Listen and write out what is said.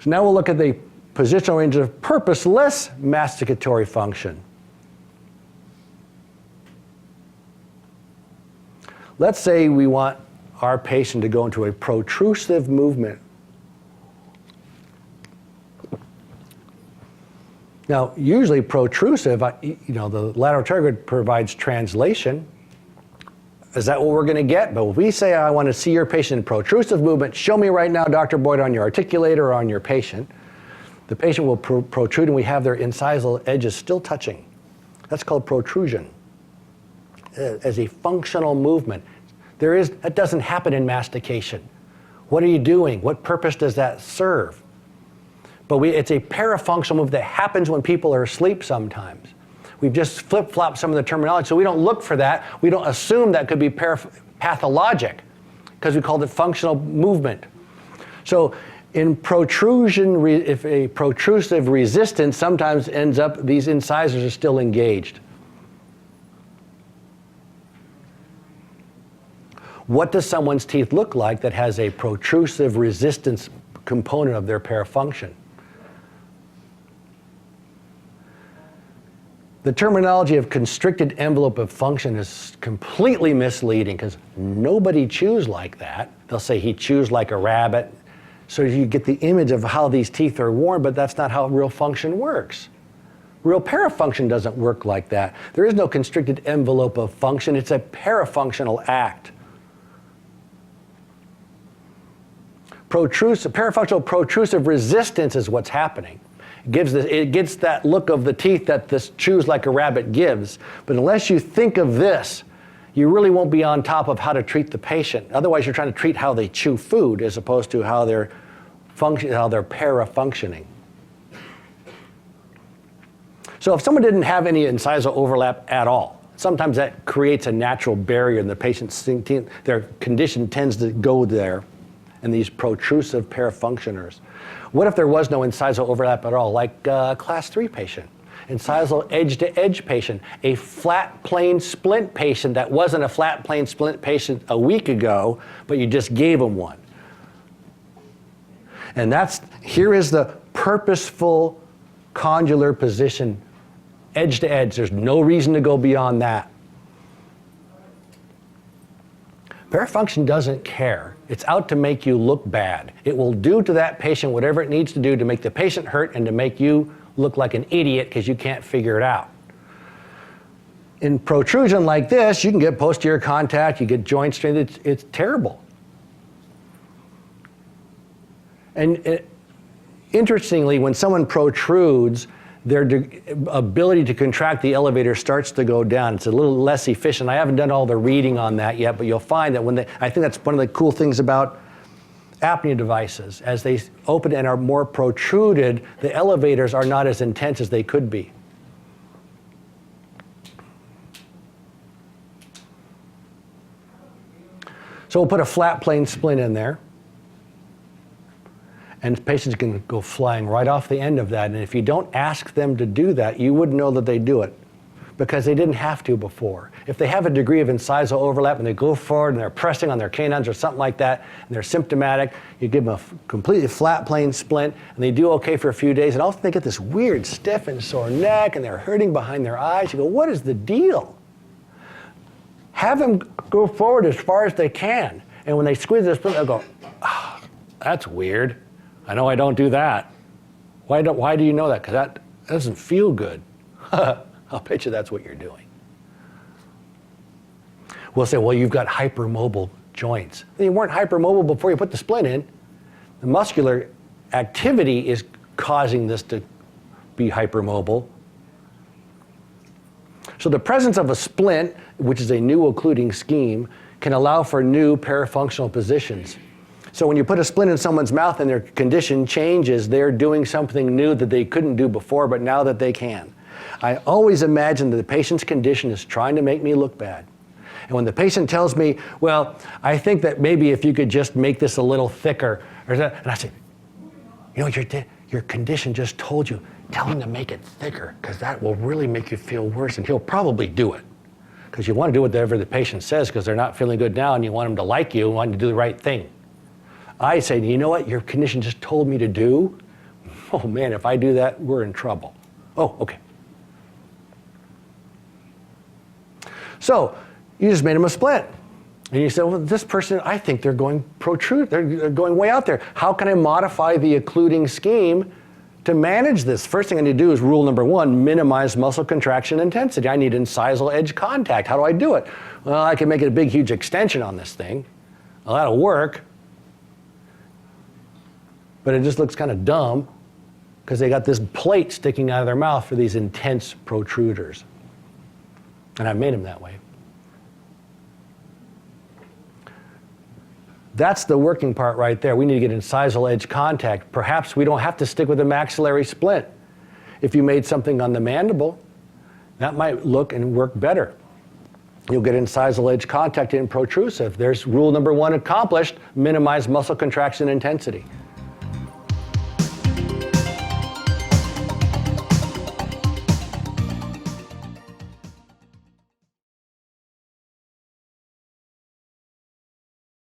So now we'll look at the positional range of purposeless masticatory function. Let's say we want our patient to go into a protrusive movement. Now, usually protrusive, the lateral pterygoid provides translation. Is that what we're going to get? But if we say, I want to see your patient in protrusive movement, show me right now, Dr. Boyd, on your articulator or on your patient. The patient will protrude and we have their incisal edges still touching. That's called protrusion as a functional movement. That doesn't happen in mastication. What are you doing? What purpose does that serve? But it's a parafunctional move that happens when people are asleep sometimes. We've just flip-flopped some of the terminology, so we don't look for that. We don't assume that could be pathologic because we called it functional movement. So in protrusion, if a protrusive resistance sometimes ends up, these incisors are still engaged. What does someone's teeth look like that has a protrusive resistance component of their parafunction? The terminology of constricted envelope of function is completely misleading because nobody chews like that. They'll say he chews like a rabbit. So you get the image of how these teeth are worn, but that's not how real function works. Real parafunction doesn't work like that. There is no constricted envelope of function. It's a parafunctional act. Parafunctional protrusive resistance is what's happening. It gets that look of the teeth that this chews like a rabbit gives. But unless you think of this, you really won't be on top of how to treat the patient. Otherwise, you're trying to treat how they chew food as opposed to how they're parafunctioning. So if someone didn't have any incisal overlap at all, sometimes that creates a natural barrier and the patient's their condition tends to go there in these protrusive parafunctioners. What if there was no incisal overlap at all, like a class 3 patient, incisal edge-to-edge patient, a flat plane splint patient that wasn't a flat plane splint patient a week ago, but you just gave them one. And here is the purposeful condylar position, edge-to-edge. There's no reason to go beyond that. Parafunction doesn't care. It's out to make you look bad. It will do to that patient whatever it needs to do to make the patient hurt and to make you look like an idiot because you can't figure it out. In protrusion like this, you can get posterior contact, you get joint strain, it's terrible. And interestingly, when someone protrudes, their ability to contract the elevator starts to go down. It's a little less efficient. I haven't done all the reading on that yet, but you'll find that I think that's one of the cool things about apnea devices. As they open and are more protruded, the elevators are not as intense as they could be. So we'll put a flat plane splint in there. And patients can go flying right off the end of that. And if you don't ask them to do that, you wouldn't know that they do it because they didn't have to before. If they have a degree of incisal overlap and they go forward and they're pressing on their canines or something like that, and they're symptomatic, you give them a completely flat plane splint and they do okay for a few days. And also they get this weird stiff and sore neck and they're hurting behind their eyes. You go, what is the deal? Have them go forward as far as they can. And when they squeeze the splint, they'll go, oh, that's weird. I know I don't do that. Why do you know that? Because that doesn't feel good. I'll bet you that's what you're doing. We'll say, well, you've got hypermobile joints. You weren't hypermobile before you put the splint in. The muscular activity is causing this to be hypermobile. So the presence of a splint, which is a new occluding scheme, can allow for new parafunctional positions. So when you put a splint in someone's mouth and their condition changes, they're doing something new that they couldn't do before, but now that they can. I always imagine that the patient's condition is trying to make me look bad. And when the patient tells me, well, I think that maybe if you could just make this a little thicker, and I say, you know, your condition just told you, tell him to make it thicker, because that will really make you feel worse, and he'll probably do it. Because you want to do whatever the patient says, because they're not feeling good now, and you want them to like you and want to do the right thing. I say, you know what your condition just told me to do? Oh man, if I do that, we're in trouble. Oh, okay. So you just made them a splint. And you say, well, this person, I think they're going protrude, they're going way out there. How can I modify the occluding scheme to manage this? First thing I need to do is rule number one, minimize muscle contraction intensity. I need incisal edge contact. How do I do it? Well, I can make it a big, huge extension on this thing. Well, that'll work. But it just looks kind of dumb because they got this plate sticking out of their mouth for these intense protruders. And I've made them that way. That's the working part right there. We need to get incisal edge contact. Perhaps we don't have to stick with a maxillary splint. If you made something on the mandible, that might look and work better. You'll get incisal edge contact in protrusive. There's rule number one accomplished, minimize muscle contraction intensity.